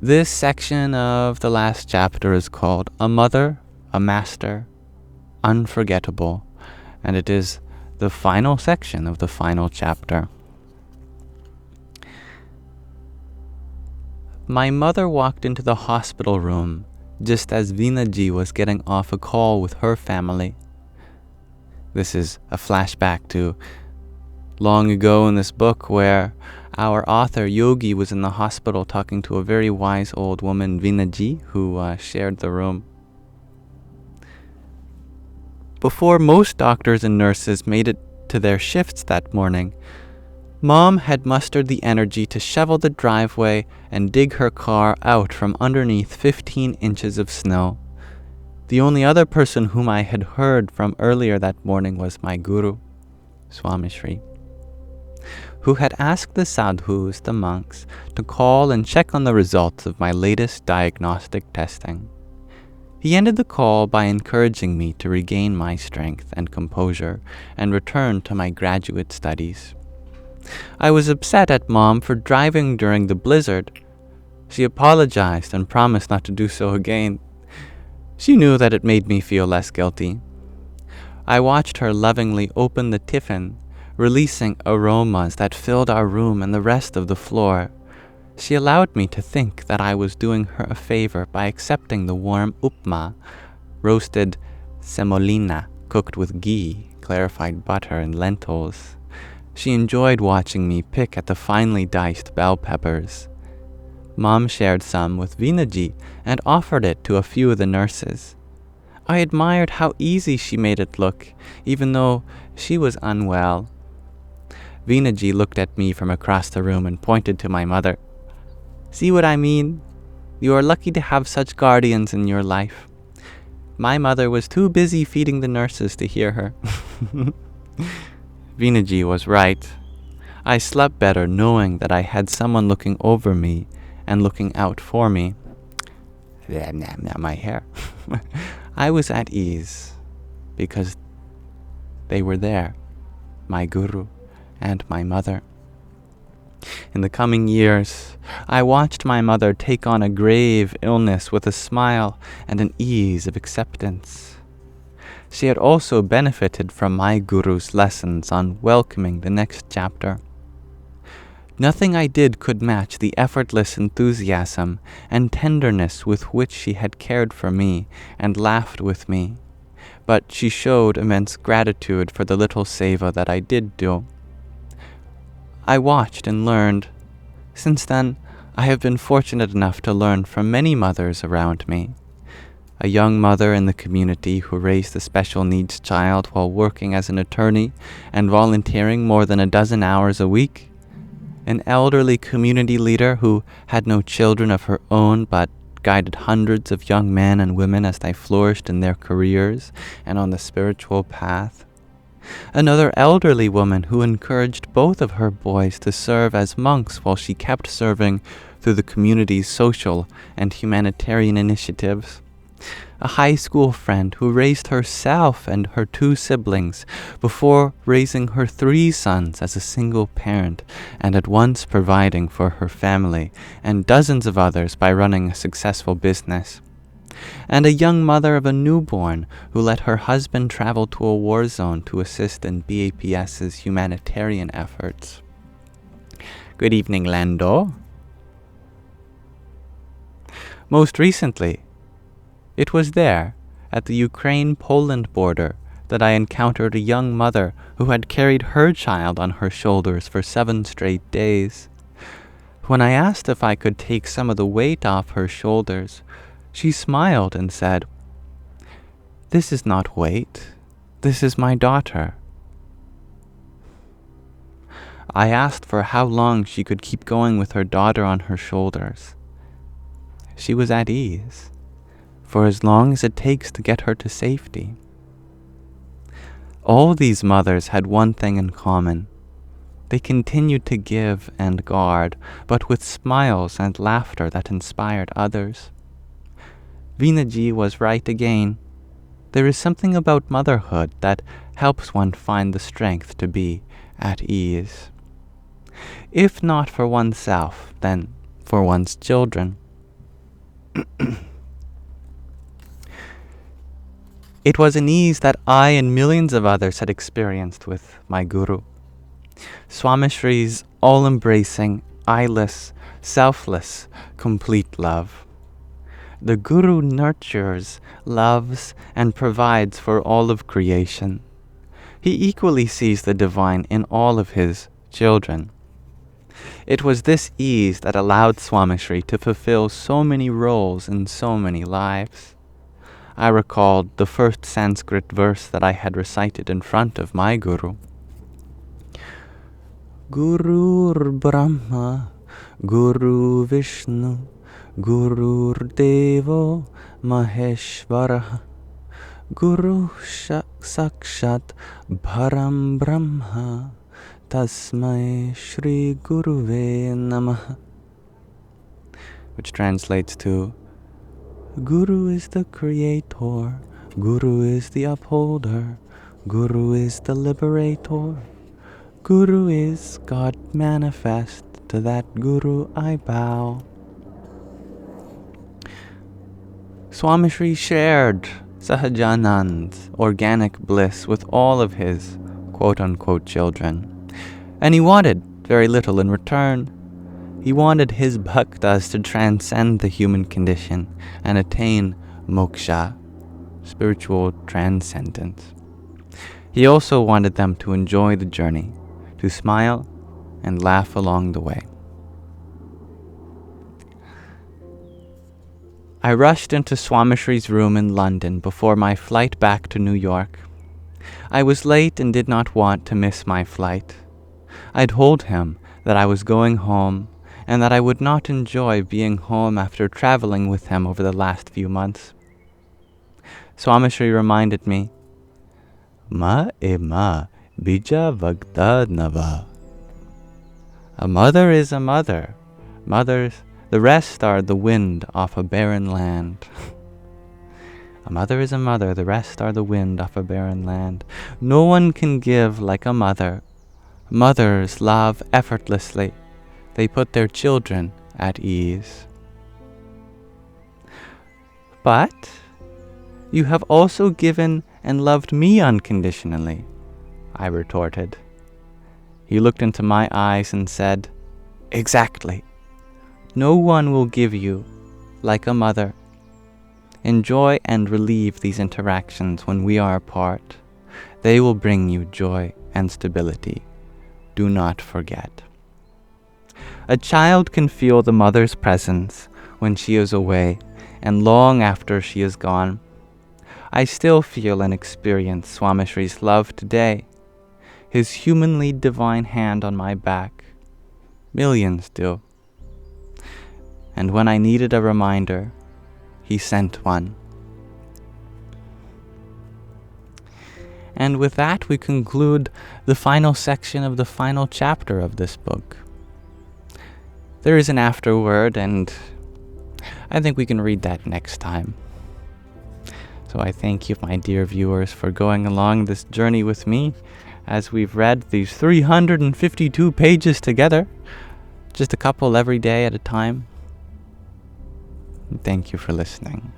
This section of the last chapter is called A Mother, a Master, Unforgettable, and it is the final section of the final chapter. My mother walked into the hospital room just as Veena-ji was getting off a call with her family. This is a flashback to long ago in this book where our author Yogi was in the hospital talking to a very wise old woman, Veena-ji, who shared the room. Before most doctors and nurses made it to their shifts that morning, Mom had mustered the energy to shovel the driveway and dig her car out from underneath 15 inches of snow. The only other person whom I had heard from earlier that morning was my guru, Swami Shri, who had asked the sadhus, the monks, to call and check on the results of my latest diagnostic testing. He ended the call by encouraging me to regain my strength and composure and return to my graduate studies. I was upset at Mom for driving during the blizzard. She apologized and promised not to do so again. She knew that it made me feel less guilty. I watched her lovingly open the tiffin, releasing aromas that filled our room and the rest of the floor. She allowed me to think that I was doing her a favor by accepting the warm upma, roasted semolina cooked with ghee, clarified butter, and lentils. She enjoyed watching me pick at the finely diced bell peppers. Mom shared some with Veena-ji and offered it to a few of the nurses. I admired how easy she made it look, even though she was unwell. Veena-ji looked at me from across the room and pointed to my mother. "See what I mean? You are lucky to have such guardians in your life." My mother was too busy feeding the nurses to hear her. Veena-ji was right. I slept better knowing that I had someone looking over me and looking out for me. My hair. I was at ease because they were there, my guru and my mother. In the coming years, I watched my mother take on a grave illness with a smile and an ease of acceptance. She had also benefited from my guru's lessons on welcoming the next chapter. Nothing I did could match the effortless enthusiasm and tenderness with which she had cared for me and laughed with me, but she showed immense gratitude for the little seva that I did do. I watched and learned. Since then, I have been fortunate enough to learn from many mothers around me. A young mother in the community who raised a special needs child while working as an attorney and volunteering more than a dozen hours a week. An elderly community leader who had no children of her own but guided hundreds of young men and women as they flourished in their careers and on the spiritual path. Another elderly woman who encouraged both of her boys to serve as monks while she kept serving through the community's social and humanitarian initiatives. A high school friend who raised herself and her 2 siblings before raising her 3 sons as a single parent and at once providing for her family and dozens of others by running a successful business. And a young mother of a newborn who let her husband travel to a war zone to assist in BAPS's humanitarian efforts. Good evening, Lando. Most recently, it was there, at the Ukraine-Poland border, that I encountered a young mother who had carried her child on her shoulders for 7 straight days. When I asked if I could take some of the weight off her shoulders, she smiled and said, "This is not weight. This is my daughter." I asked for how long she could keep going with her daughter on her shoulders. She was at ease. For as long as it takes to get her to safety. All these mothers had one thing in common. They continued to give and guard, but with smiles and laughter that inspired others. Veena-ji was right again. There is something about motherhood that helps one find the strength to be at ease. If not for oneself, then for one's children. It was an ease that I and millions of others had experienced with my Guru. Swami Shri's all-embracing, eyeless, selfless, complete love. The Guru nurtures, loves, and provides for all of creation. He equally sees the divine in all of his children. It was this ease that allowed Swami Shri to fulfill so many roles in so many lives. I recalled the first Sanskrit verse that I had recited in front of my Guru. Gurur Brahma, Guru Vishnu, Gurur Devo Maheshwara, Guru Sakshat Bharam Brahma, Tasmai Shri Guruve Namaha. Which translates to, Guru is the creator, Guru is the upholder, Guru is the liberator, Guru is God manifest, to that Guru I bow. Swami Shri shared Sahajanand's organic bliss with all of his quote-unquote children, and he wanted very little in return. He wanted his bhaktas to transcend the human condition and attain moksha, spiritual transcendence. He also wanted them to enjoy the journey, to smile and laugh along the way. I rushed into Swami Shri's room in London before my flight back to New York. I was late and did not want to miss my flight. I told him that I was going home and that I would not enjoy being home after traveling with him over the last few months. Swami Shri reminded me, Ma ema bija vagda nava. A mother is a mother. Mothers, the rest are the wind off a barren land. A mother is a mother, the rest are the wind off a barren land. No one can give like a mother. Mothers love effortlessly. They put their children at ease. But you have also given and loved me unconditionally, I retorted. He looked into my eyes and said, Exactly. No one will give you like a mother. Enjoy and relieve these interactions when we are apart. They will bring you joy and stability. Do not forget. A child can feel the mother's presence when she is away and long after she is gone. I still feel and experience Swami Shri's love today, his humanly divine hand on my back. Millions do. And when I needed a reminder, he sent one. And with that, we conclude the final section of the final chapter of this book. There is an afterword, and I think we can read that next time. So I thank you, my dear viewers, for going along this journey with me as we've read these 352 pages together, just a couple every day at a time. And thank you for listening.